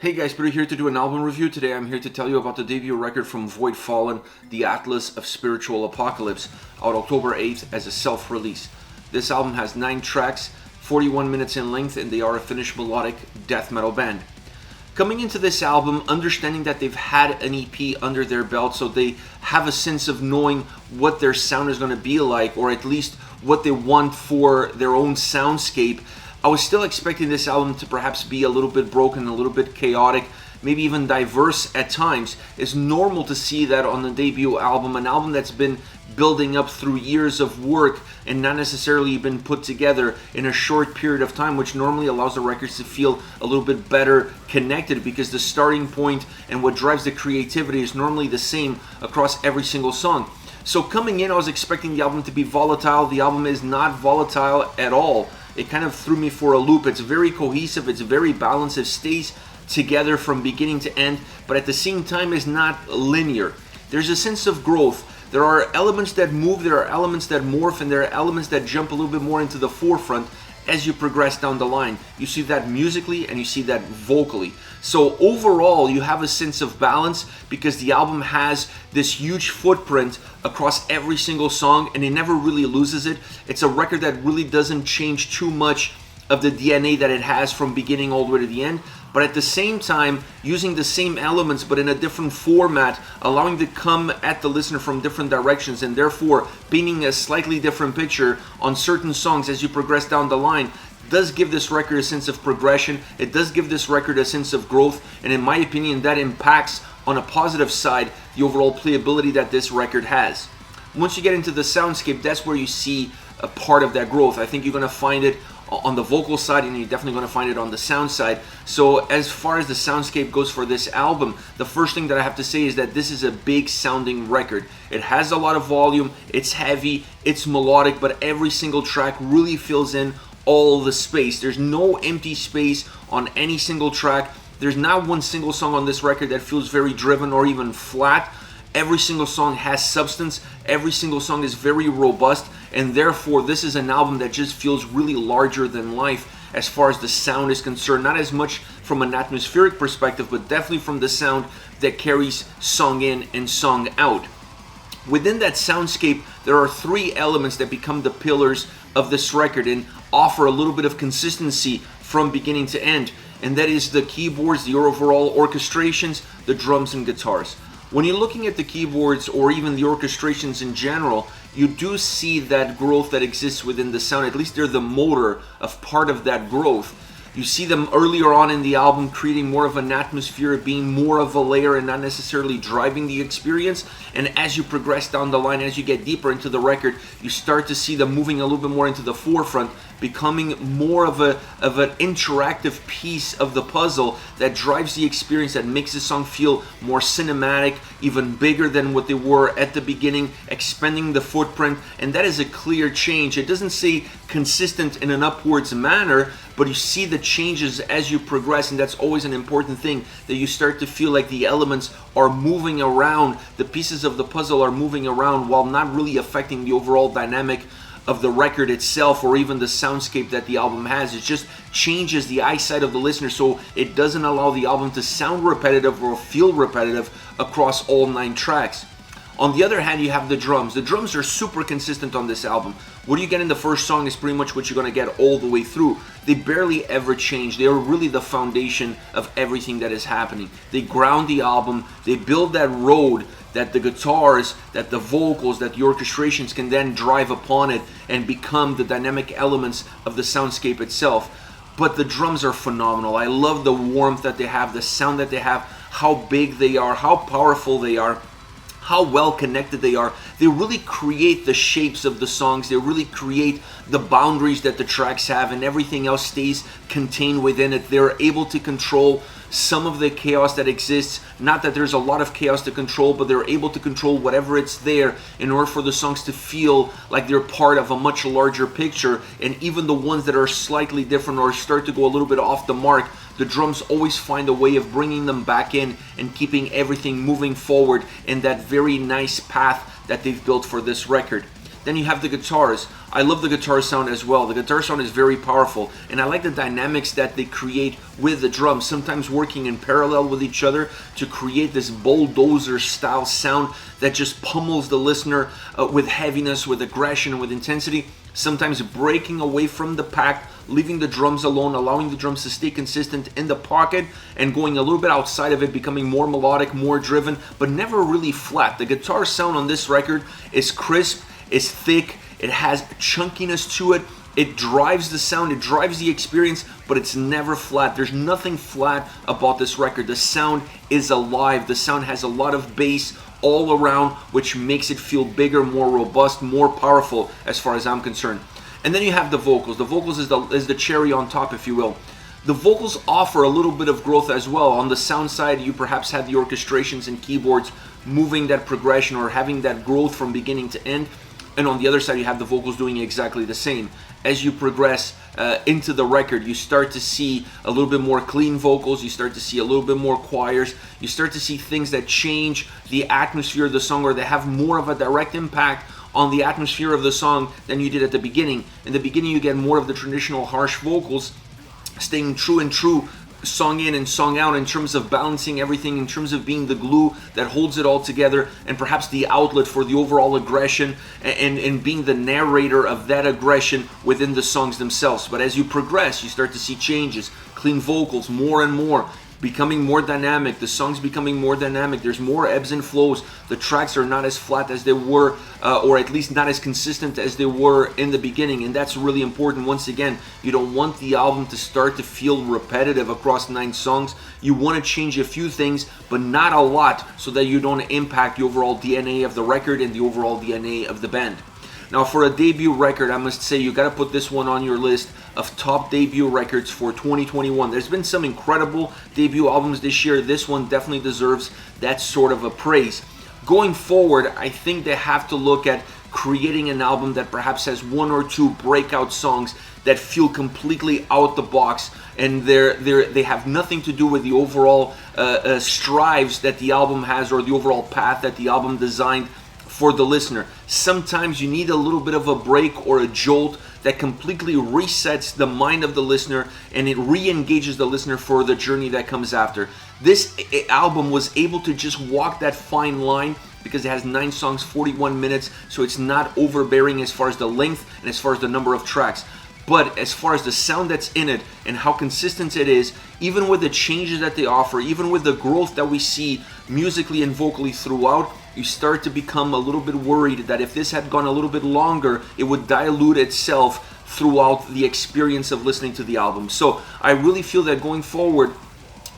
Hey guys, Peter here to do an album review. Today I'm here to tell you about the debut record from Voidfallen, The Atlas of Spiritual Apocalypse, out October 8th as a self-release. This album has 9 tracks, 41 minutes in length, and they are a Finnish melodic death metal band. Coming into this album, understanding that they've had an EP under their belt, so they have a sense of knowing what their sound is going to be like, or at least what they want for their own soundscape. I was still expecting this album to perhaps be a little bit broken, a little bit chaotic, maybe even diverse at times. It's normal to see that on the debut album, an album that's been building up through years of work and not necessarily been put together in a short period of time, which normally allows the records to feel a little bit better connected, because the starting point and what drives the creativity is normally the same across every single song. So coming in, I was expecting the album to be volatile. The album is not volatile at all. It kind of threw me for a loop. It's very cohesive, it's very balanced, it stays together from beginning to end, but at the same time is not linear. There's a sense of growth. There are elements that move, there are elements that morph, and there are elements that jump a little bit more into the forefront as you progress down the line. You see that musically and you see that vocally. So overall, you have a sense of balance because the album has this huge footprint across every single song and it never really loses it. It's a record that really doesn't change too much of the DNA that it has from beginning all the way to the end, but at the same time using the same elements but in a different format, allowing to come at the listener from different directions and therefore painting a slightly different picture on certain songs as you progress down the line. Does give this record a sense of progression. It does give this record a sense of growth, and in my opinion that impacts on a positive side the overall playability that this record has. Once you get into the soundscape, that's where you see a part of that growth. I think you're going to find it on the vocal side, and you're definitely going to find it on the sound side. So as far as the soundscape goes for this album, the first thing that I have to say is that this is a big sounding record. It has a lot of volume, it's heavy, it's melodic, but every single track really fills in all the space. There's no empty space on any single track. There's not one single song on this record that feels very driven or even flat. Every single song has substance, every single song is very robust, and therefore this is an album that just feels really larger than life as far as the sound is concerned. Not as much from an atmospheric perspective, but definitely from the sound that carries song in and song out. Within that soundscape, there are 3 elements that become the pillars of this record and offer a little bit of consistency from beginning to end, and that is the keyboards, the overall orchestrations, the drums and guitars. When you're looking at the keyboards or even the orchestrations in general, you do see that growth that exists within the sound. At least they're the motor of part of that growth. You see them earlier on in the album creating more of an atmosphere, being more of a layer and not necessarily driving the experience. And as you progress down the line, as you get deeper into the record, you start to see them moving a little bit more into the forefront, becoming more of an interactive piece of the puzzle that drives the experience, that makes the song feel more cinematic, even bigger than what they were at the beginning, expanding the footprint. And that is a clear change. It doesn't say consistent in an upwards manner, but you see the changes as you progress, and that's always an important thing, that you start to feel like the elements are moving around, the pieces of the puzzle are moving around while not really affecting the overall dynamic of the record itself or even the soundscape that the album has. It just changes the eyesight of the listener, so it doesn't allow the album to sound repetitive or feel repetitive across all 9 tracks. On the other hand, you have the drums. The drums are super consistent on this album. What you get in the first song is pretty much what you're going to get all the way through. They barely ever change. They are really the foundation of everything that is happening. They ground the album. They build that road that the guitars, that the vocals, that the orchestrations can then drive upon it and become the dynamic elements of the soundscape itself. But the drums are phenomenal. I love the warmth that they have, the sound that they have, how big they are, how powerful they are, how well connected they are. They really create the shapes of the songs. They really create the boundaries that the tracks have, and everything else stays contained within it. They're able to control some of the chaos that exists. Not that there's a lot of chaos to control, but they're able to control whatever it's there in order for the songs to feel like they're part of a much larger picture. And even the ones that are slightly different or start to go a little bit off the mark, the drums always find a way of bringing them back in and keeping everything moving forward in that very nice path that they've built for this record. Then you have the guitars. I love the guitar sound as well. The guitar sound is very powerful, and I like the dynamics that they create with the drums, sometimes working in parallel with each other to create this bulldozer style sound that just pummels the listener with heaviness, with aggression, with intensity, sometimes breaking away from the pack, leaving the drums alone, allowing the drums to stay consistent in the pocket and going a little bit outside of it, becoming more melodic, more driven, but never really flat. The guitar sound on this record is crisp, is thick, it has chunkiness to it. It drives the sound, it drives the experience, but it's never flat. There's nothing flat about this record. The sound is alive. The sound has a lot of bass all around, which makes it feel bigger, more robust, more powerful as far as I'm concerned. And then you have the vocals. The vocals is the cherry on top, if you will. The vocals offer a little bit of growth as well. On the sound side, you perhaps have the orchestrations and keyboards moving that progression or having that growth from beginning to end. And on the other side, you have the vocals doing exactly the same. As you progress into the record, you start to see a little bit more clean vocals, you start to see a little bit more choirs, you start to see things that change the atmosphere of the song, or that have more of a direct impact on the atmosphere of the song than you did at the beginning. In the beginning, you get more of the traditional harsh vocals, staying true and true, song in and song out, in terms of balancing everything, in terms of being the glue that holds it all together, and perhaps the outlet for the overall aggression, and being the narrator of that aggression within the songs themselves. But as you progress, you start to see changes, clean vocals more and more, becoming more dynamic, the songs becoming more dynamic, there's more ebbs and flows, the tracks are not as flat as they were, or at least not as consistent as they were in the beginning, and that's really important. Once again, you don't want the album to start to feel repetitive across 9 songs. You want to change a few things, but not a lot, so that you don't impact the overall DNA of the record and the overall DNA of the band. Now, for a debut record, I must say you got to put this one on your list of top debut records for 2021. There's been some incredible debut albums this year. This one definitely deserves that sort of a praise. Going forward, I think they have to look at creating an album that perhaps has 1 or 2 breakout songs that feel completely out the box, and they have nothing to do with the overall strives that the album has, or the overall path that the album designed for the listener. Sometimes you need a little bit of a break or a jolt that completely resets the mind of the listener, and it re-engages the listener for the journey that comes after. This album was able to just walk that fine line because it has 9 songs, 41 minutes, so it's not overbearing as far as the length and as far as the number of tracks. But as far as the sound that's in it and how consistent it is, even with the changes that they offer, even with the growth that we see musically and vocally throughout, you start to become a little bit worried that if this had gone a little bit longer, it would dilute itself throughout the experience of listening to the album. So I really feel that going forward,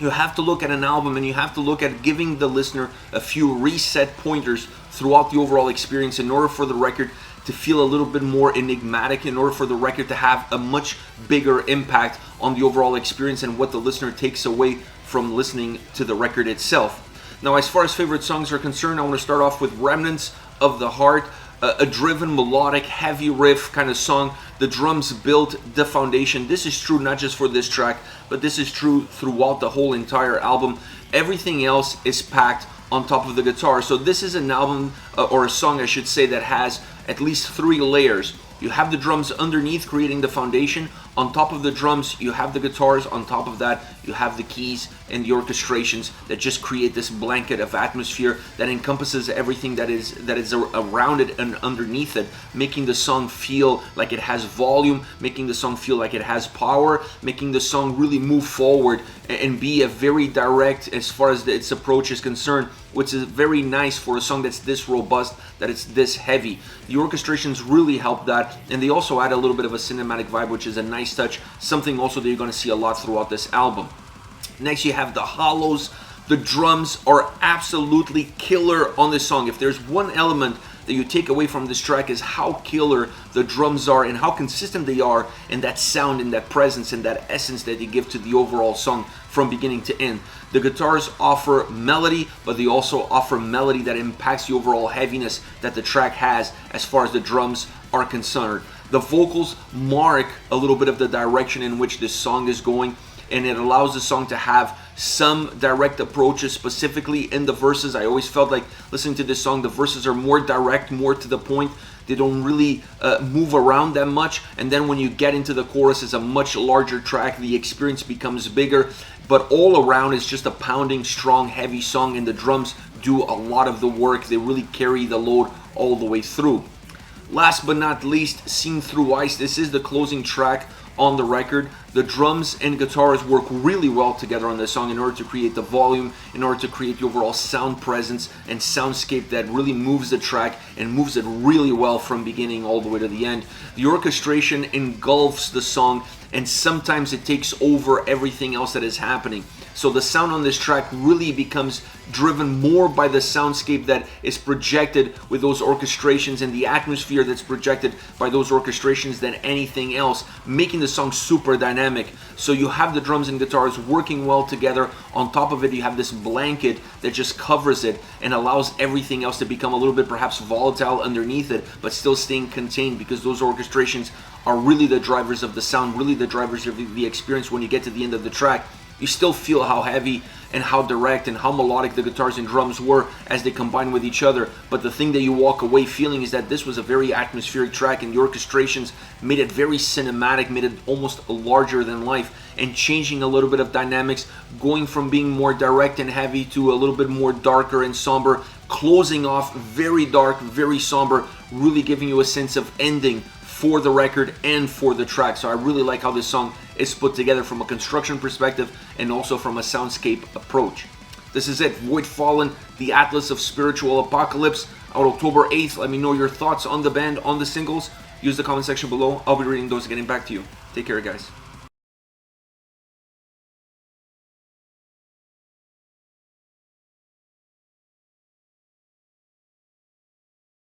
you have to look at an album and you have to look at giving the listener a few reset pointers throughout the overall experience in order for the record to feel a little bit more enigmatic, in order for the record to have a much bigger impact on the overall experience and what the listener takes away from listening to the record itself. Now, as far as favorite songs are concerned, I want to start off with Remnants of the Heart, a driven, melodic, heavy riff kind of song. The drums built the foundation. This is true not just for this track, but this is true throughout the whole entire album. Everything else is packed on top of the guitar. So this is an album, or a song I should say, that has at least 3 layers. You have the drums underneath creating the foundation. On top of the drums, you have the guitars. On top of that, you have the keys and the orchestrations that just create this blanket of atmosphere that encompasses everything that is around it and underneath it, making the song feel like it has volume, making the song feel like it has power, making the song really move forward and be a very direct as far as its approach is concerned, which is very nice for a song that's this robust, that it's this heavy. The orchestrations really help that, and they also add a little bit of a cinematic vibe, which is a nice touch, something also that you're going to see a lot throughout this album. Next, you have the hollows. The drums are absolutely killer on this song. If there's one element that you take away from this track, is how killer the drums are and how consistent they are, and that sound and that presence and that essence that they give to the overall song from beginning to end. The guitars offer melody, but they also offer melody that impacts the overall heaviness that the track has as far as the drums are concerned. The vocals mark a little bit of the direction in which this song is going, and it allows the song to have some direct approaches, specifically in the verses. I always felt like listening to this song, the verses are more direct, more to the point. They don't really move around that much. And then when you get into the chorus, it's a much larger track. The experience becomes bigger. But all around, it's just a pounding, strong, heavy song, and the drums do a lot of the work. They really carry the load all the way through. Last but not least, Seen Through Ice. This is the closing track on the record. The drums and guitars work really well together on this song in order to create the volume, in order to create the overall sound presence and soundscape that really moves the track and moves it really well from beginning all the way to the end. The orchestration engulfs the song, and sometimes it takes over everything else that is happening. So the sound on this track really becomes driven more by the soundscape that is projected with those orchestrations and the atmosphere that's projected by those orchestrations than anything else, making the song super dynamic. So you have the drums and guitars working well together. On top of it, you have this blanket that just covers it and allows everything else to become a little bit perhaps volatile underneath it, but still staying contained, because those orchestrations are really the drivers of the sound, really the drivers of the experience. When you get to the end of the track, you still feel how heavy and how direct and how melodic the guitars and drums were as they combine with each other. But the thing that you walk away feeling is that this was a very atmospheric track, and the orchestrations made it very cinematic, made it almost larger than life, and changing a little bit of dynamics, going from being more direct and heavy to a little bit more darker and somber, closing off very dark, very somber, really giving you a sense of ending for the record and for the track. So I really like how this song is put together from a construction perspective and also from a soundscape approach. This is it, Voidfallen, the Atlas of Spiritual Apocalypse, out October 8th. Let me know your thoughts on the band, on the singles. Use the comment section below. I'll be reading those and getting back to you. Take care, guys.